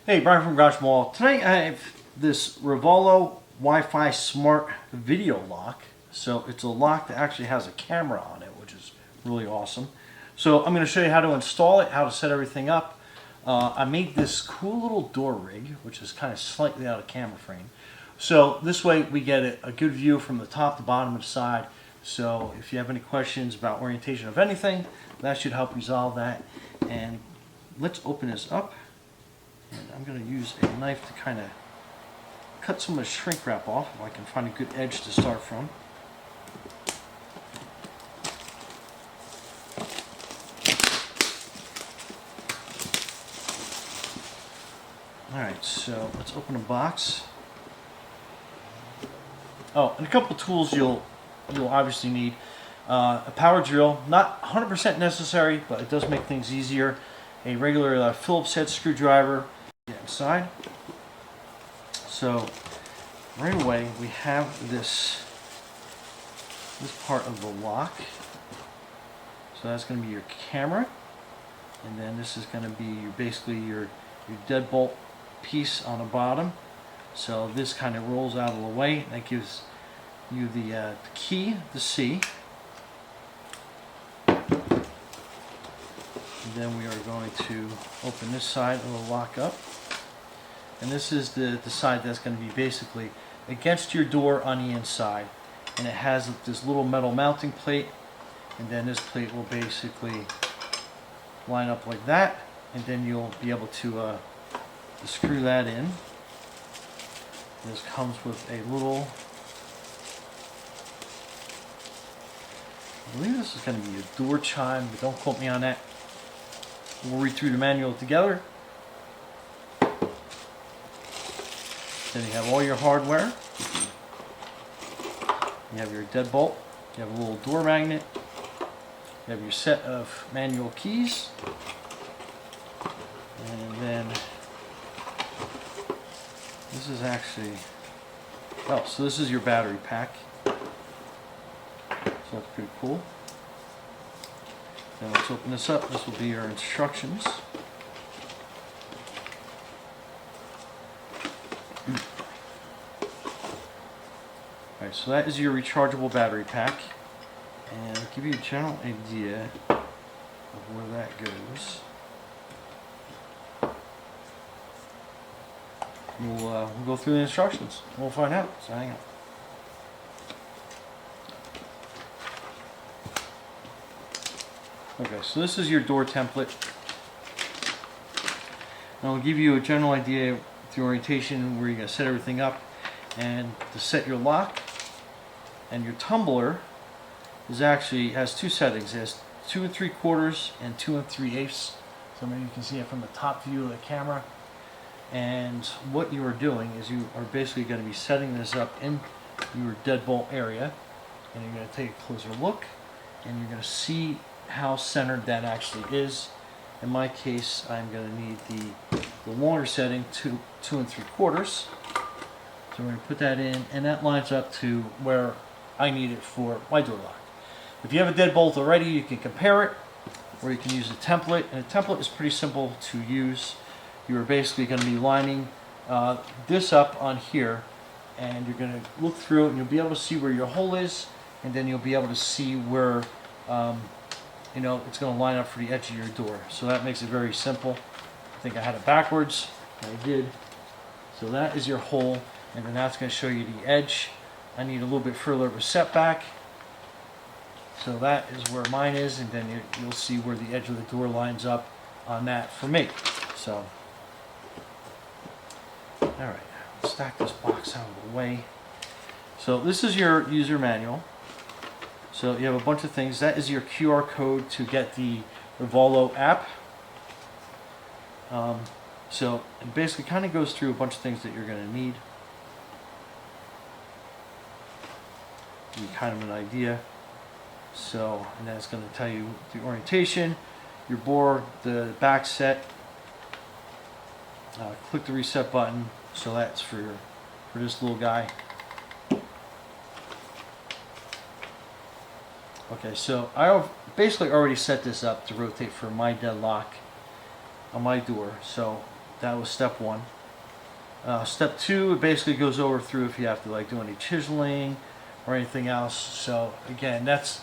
Hey, Brian from Garage Mall. Tonight I have this Revolo Wi-Fi smart video lock. So it's a lock that actually has a camera on it, which is really awesome. So I'm going to show you how to install it, how to set everything up. I made this cool little door rig, which is kind of slightly out of camera frame. So this way we get a good view from the top to bottom and side. So if you have any questions about orientation of anything, that should help resolve that. And let's open this up. And I'm going to use a knife to kind of cut some of the shrink wrap off if I can find a good edge to start from. Alright, so let's open a box. Oh, and a couple tools you'll obviously need. A power drill, not 100% necessary, but it does make things easier. A regular Phillips head screwdriver. Get inside. So right away we have this part of the lock. So that's going to be your camera, and then this is going to be basically your deadbolt piece on the bottom. So this kind of rolls out of the way. That gives you the key to see. And then we are going to open this side of the lock up. And this is the side that's going to be basically against your door on the inside. And it has this little metal mounting plate. And then this plate will basically line up like that. And then you'll be able to screw that in. This comes with a little, I believe this is going to be a door chime, but don't quote me on that. We'll read through the manual together. Then you have all your hardware. You have your deadbolt. You have a little door magnet. You have your set of manual keys. And then this is actually, oh, so this is your battery pack. So that's pretty cool. Now let's open this up. This will be your instructions. Alright, so that is your rechargeable battery pack. And I'll give you a general idea of where that goes. We'll go through the instructions. We'll find out. So hang on. Okay, so this is your door template. And I'll give you a general idea of the orientation where you're going to set everything up. And to set your lock, and your tumbler has two settings. It has 2 3/4 and 2 3/8. So maybe you can see it from the top view of the camera. And what you are doing is you are basically going to be setting this up in your deadbolt area, and you're going to take a closer look, and you're going to see how centered that actually is. In my case, I'm going to need the longer setting, 2 3/4. So we're going to put that in, and that lines up to where I need it for my door lock. If you have a deadbolt already, you can compare it, or you can use a template. And a template is pretty simple to use. You're basically going to be lining this up on here, and you're going to look through it, and you'll be able to see where your hole is, and then you'll be able to see where it's going to line up for the edge of your door. So that makes it very simple. I think I had it backwards. I did. So that is your hole, and then that's going to show you the edge. I need a little bit further of a setback. So that is where mine is, and then you'll see where the edge of the door lines up on that for me. So, alright, let's stack this box out of the way. So this is your user manual. So you have a bunch of things. That is your QR code to get the Revolo app. So it basically kind of goes through a bunch of things that you're going to need. Give you kind of an idea. So, and then it's going to tell you the orientation, your board, the back set. Click the reset button. So that's for this little guy. Okay, so I basically already set this up to rotate for my deadlock on my door. So that was step one. Step two, it basically goes over through if you have to like do any chiseling or anything else. So again, that's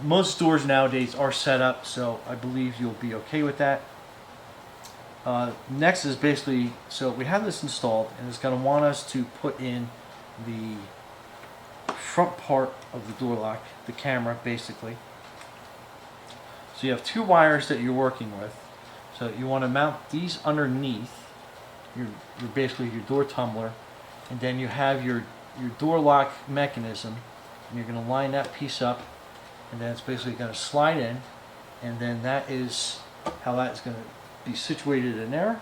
most doors nowadays are set up, so I believe you'll be okay with that. Next is basically, so we have this installed, and it's going to want us to put in the front part of the door lock, the camera basically. So you have two wires that you're working with. So you want to mount these underneath your basically your door tumbler, and then you have your door lock mechanism, and you're going to line that piece up, and then it's basically going to slide in, and then that is how that's going to be situated in there.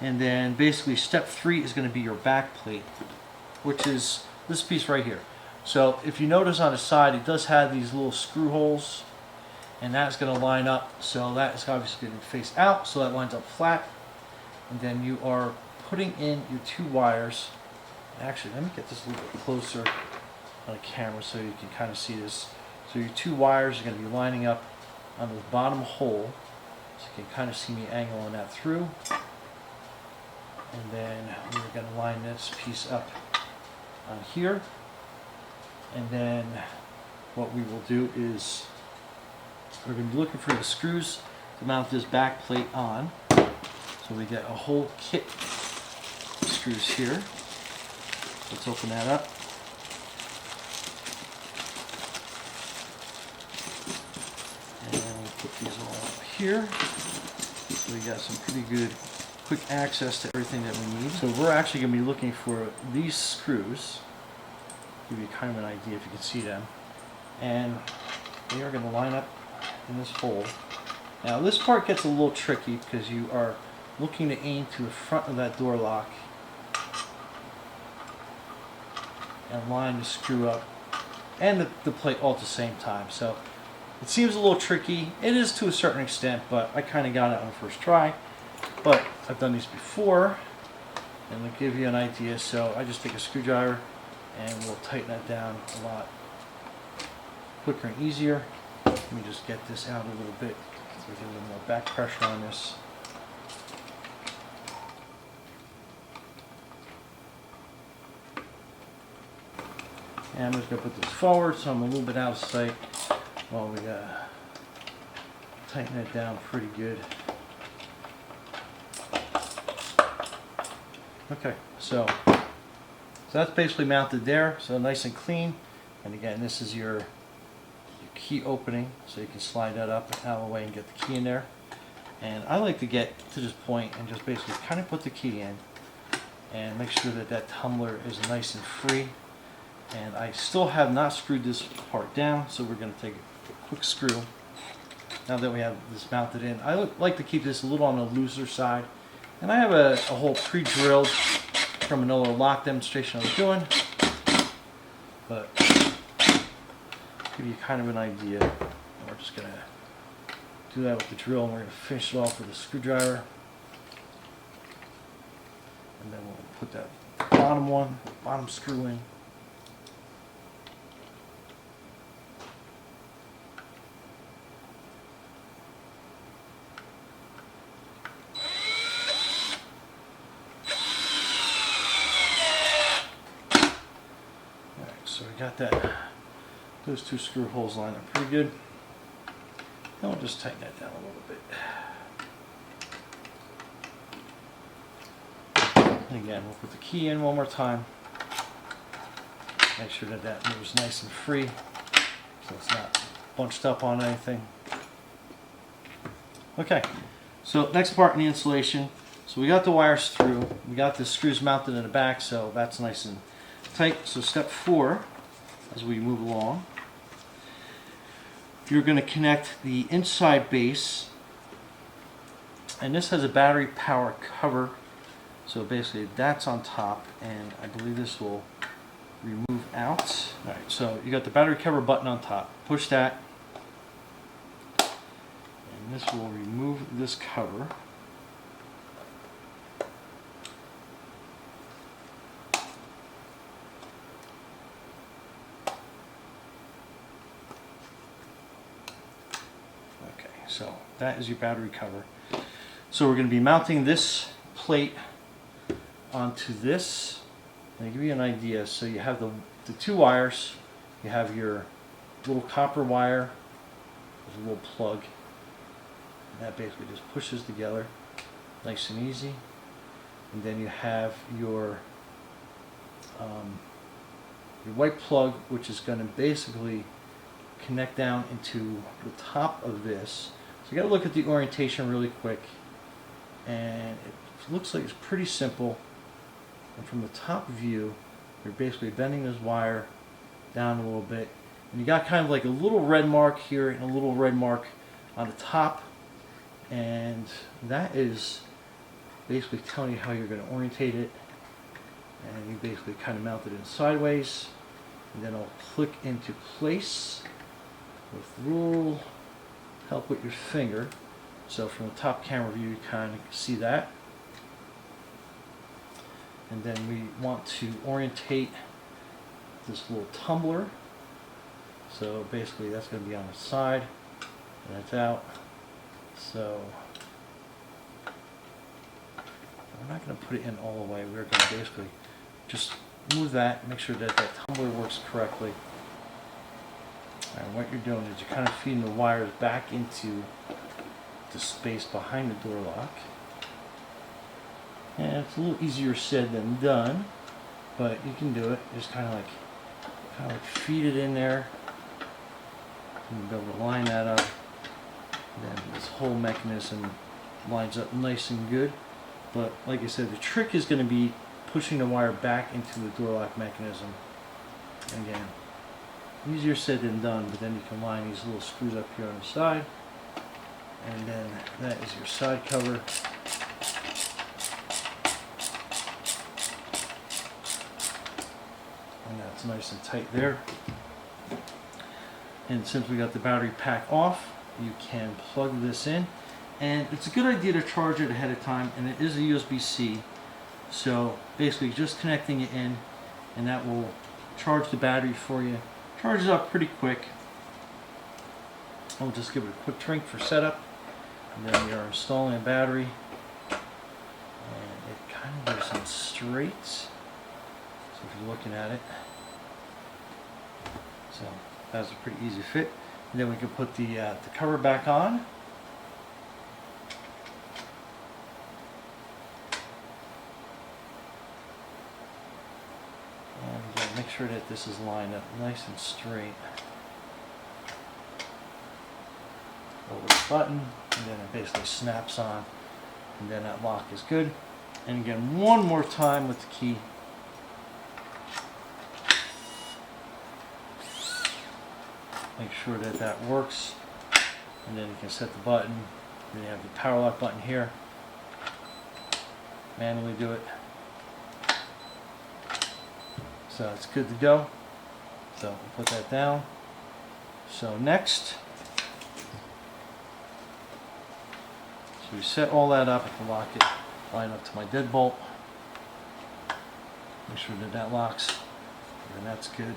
And then basically step three is going to be your back plate, which is this piece right here. So if you notice on the side, it does have these little screw holes, and that's going to line up, so that is obviously going to face out, so that lines up flat. And then you are putting in your two wires. Actually, let me get this a little bit closer on the camera so you can kind of see this. So your two wires are going to be lining up on the bottom hole, so you can kind of see me angling that through. And then we're going to line this piece up on here. And then what we will do is we're going to be looking for the screws to mount this back plate on. So we get a whole kit of screws here. Let's open that up. And we'll put these all up here. So we got some pretty good quick access to everything that we need. So we're actually going to be looking for these screws. Give you kind of an idea if you can see them. And they are going to line up in this hole. Now this part gets a little tricky because you are looking to aim to the front of that door lock and line the screw up and the plate all at the same time. So it seems a little tricky. It is to a certain extent, but I kind of got it on the first try. But I've done these before, and to give you an idea, so I just take a screwdriver and we'll tighten that down a lot quicker and easier. Let me just get this out a little bit so we get a little more back pressure on this. And I'm just going to put this forward so I'm a little bit out of sight while we tighten it down pretty good. Okay, so that's basically mounted there, so nice and clean. And again, this is your key opening, so you can slide that up and out of the way and get the key in there. And I like to get to this point and just basically kind of put the key in and make sure that that tumbler is nice and free. And I still have not screwed this part down, so we're going to take a quick screw. Now that we have this mounted in, I like to keep this a little on the looser side. And I have a hole pre-drilled from another lock demonstration I was doing. But give you kind of an idea. We're just going to do that with the drill, and we're going to finish it off with a screwdriver. And then we'll put that bottom screw in. So we got those two screw holes lined up pretty good. And we'll just tighten that down a little bit. And again, we'll put the key in one more time. Make sure that that moves nice and free, so it's not bunched up on anything. Okay, so next part in the installation. So we got the wires through. We got the screws mounted in the back, so that's nice and tight. So step 4, as we move along, you're going to connect the inside base, and this has a battery power cover, so basically that's on top, and I believe this will remove out. Alright, so you got the battery cover button on top. Push that, and this will remove this cover. So that is your battery cover. So we're going to be mounting this plate onto this. Let me give you an idea. So you have the two wires. You have your little copper wire. There's a little plug. And that basically just pushes together. Nice and easy. And then you have your white plug, which is going to basically connect down into the top of this. So you got to look at the orientation really quick. And it looks like it's pretty simple. And from the top view, you're basically bending this wire down a little bit. And you got kind of like a little red mark here and a little red mark on the top. And that is basically telling you how you're going to orientate it. And you basically kind of mount it in sideways. And then it'll click into place with rule. Help with your finger. So from the top camera view, you kind of see that. And then we want to orientate this little tumbler. So basically that's going to be on the side, and that's out. So we're not going to put it in all the way. We're going to basically just move that, make sure that that tumbler works correctly. And what you're doing is you're kind of feeding the wires back into the space behind the door lock. And it's a little easier said than done, but you can do it. Just kind of like feed it in there. And be able to line that up. And then this whole mechanism lines up nice and good. But like I said, the trick is going to be pushing the wire back into the door lock mechanism. And again, easier said than done, but then you can line these little screws up here on the side. And then that is your side cover. And that's nice and tight there. And since we got the battery pack off, you can plug this in. And it's a good idea to charge it ahead of time, and it is a USB-C. So basically just connecting it in, and that will charge the battery for you. Charges up pretty quick. I'll just give it a quick drink for setup. And then we are installing a battery. And it kind of goes in straight. So if you're looking at it. So that's a pretty easy fit. And then we can put the cover back on. And make sure that this is lined up nice and straight. Over the button, and then it basically snaps on, and then that lock is good. And again, one more time with the key. Make sure that that works, and then you can set the button. Then you have the power lock button here. Manually do it. So it's good to go. So we'll put that down. So next, so we set all that up. I can lock it, line up to my deadbolt. Make sure that that locks, and that's good.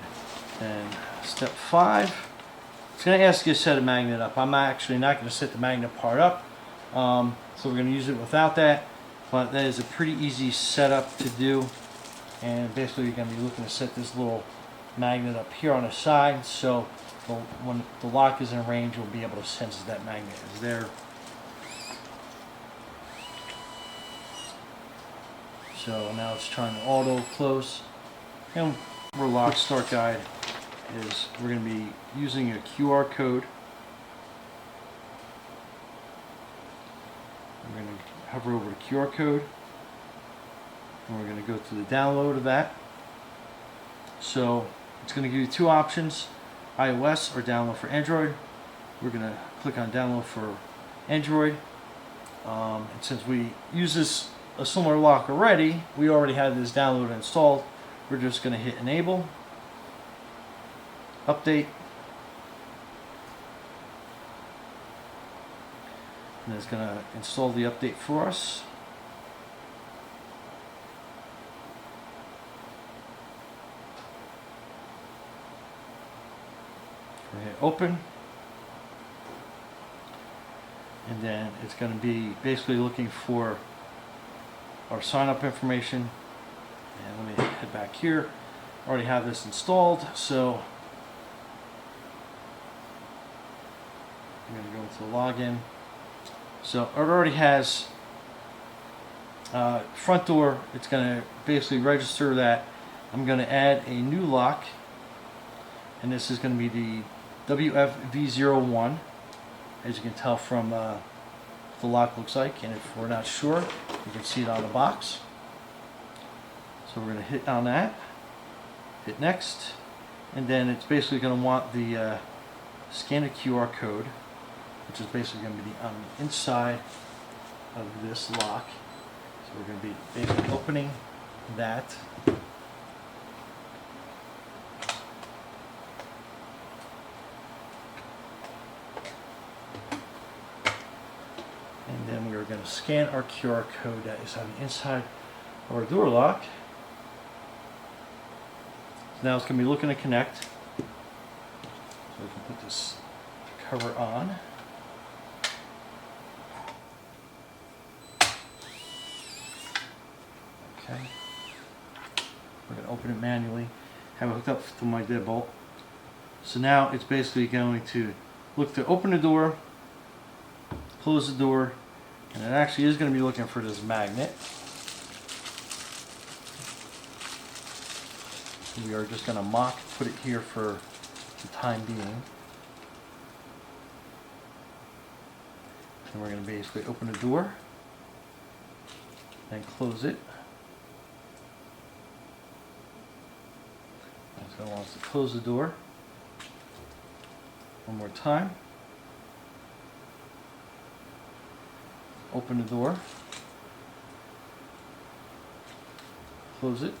And step 5, it's going to ask you to set a magnet up. I'm actually not going to set the magnet part up, so we're going to use it without that. But that is a pretty easy setup to do. And basically you're going to be looking to set this little magnet up here on the side, so when the lock is in range, you'll be able to sense that magnet is there. So now it's trying to auto close. And our lock start guide is we're going to be using a QR code. We're going to hover over the QR code. And we're going to go to the download of that. So it's going to give you two options, iOS or download for Android. We're going to click on download for Android. And since we use a similar lock already, we already have this download installed. We're just going to hit enable, update, and it's going to install the update for us. We're going to hit open, and then it's going to be basically looking for our sign up information. And let me head back here. I already have this installed, so I'm going to go into the login. So it already has front door. It's going to basically register that I'm going to add a new lock, and this is going to be the WFV01, as you can tell from what the lock looks like. And if we're not sure, you can see it on the box. So we're going to hit on that, hit next, and then it's basically going to want the scan a QR code, which is basically going to be on the inside of this lock. So we're going to be basically opening that. And then we are going to scan our QR code that is on the inside of our door lock. So now it's going to be looking to connect. So we can put this cover on. Okay. We're going to open it manually. Have it hooked up to my deadbolt. So now it's basically going to look to open the door, close the door, and it actually is going to be looking for this magnet. We are just going to mock put it here for the time being. And we're going to basically open the door and close it. It's going to want us to close the door one more time. Open the door, close it,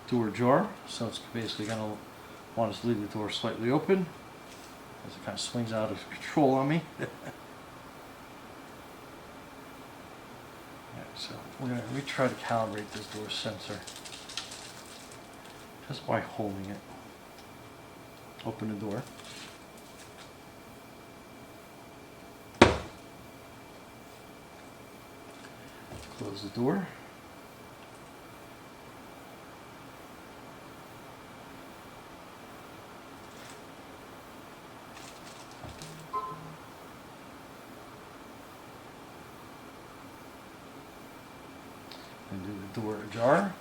door ajar, so it's basically going to want us to leave the door slightly open as it kind of swings out of control on me. Alright, so we're going to retry to calibrate this door sensor just by holding it. Open the door. Close the door. And do the door ajar.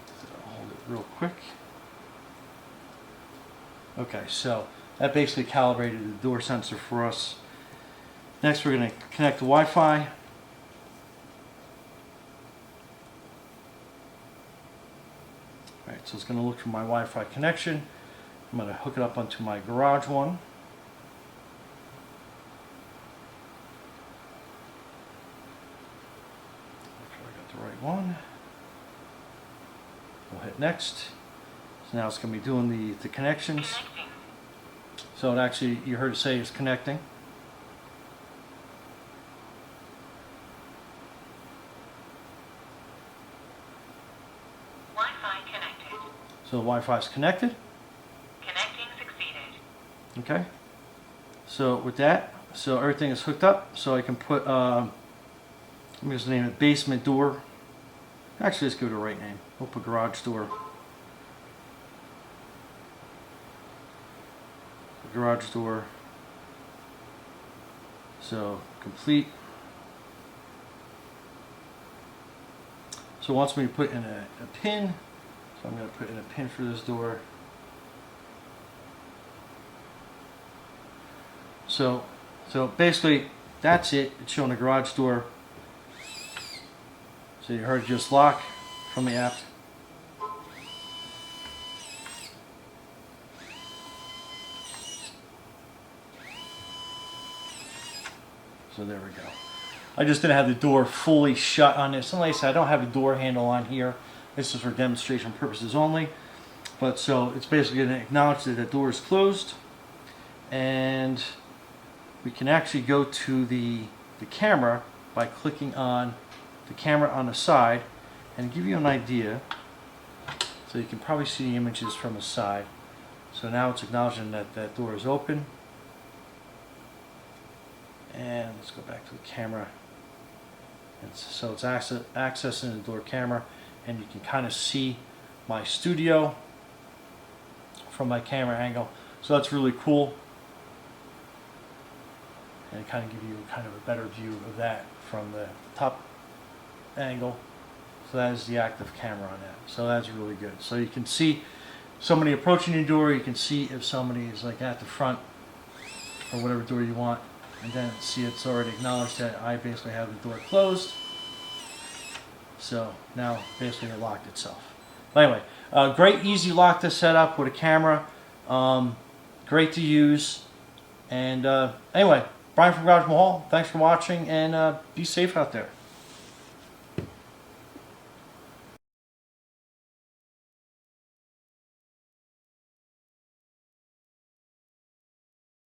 So I'll hold it real quick. Okay, so that basically calibrated the door sensor for us. Next, we're going to connect the Wi-Fi. Alright, so it's going to look for my Wi-Fi connection. I'm going to hook it up onto my garage one. Make sure I got the right one. We'll hit next. So now it's going to be doing the connections. So it actually, you heard it say it's connecting. So the Wi-Fi is connected. Connecting succeeded. Okay. So with that, so everything is hooked up. So I can put, let me just name it basement door. Actually, let's give it a right name. We'll put garage door. Garage door. So complete. So it wants me to put in a pin. So I'm going to put in a pin for this door. So basically that's it. It's showing the garage door. So you heard just lock from the app. So there we go. I just didn't have the door fully shut on this. And like I said, I don't have a door handle on here. This is for demonstration purposes only. But so it's basically going to acknowledge that the door is closed. And we can actually go to the camera by clicking on the camera on the side and give you an idea. So you can probably see the images from the side. So now it's acknowledging that that door is open. And let's go back to the camera. So it's accessing the door camera, and you can kind of see my studio from my camera angle. So that's really cool. And kind of give you kind of a better view of that from the top angle. So that is the active camera on that. So that's really good. So you can see somebody approaching your door. You can see if somebody is like at the front or whatever door you want. And then see it's already acknowledged that I basically have the door closed. So now basically it locked itself. But anyway, great easy lock to set up with a camera. Great to use. And anyway, Brian from Garage Mahal, thanks for watching, and be safe out there.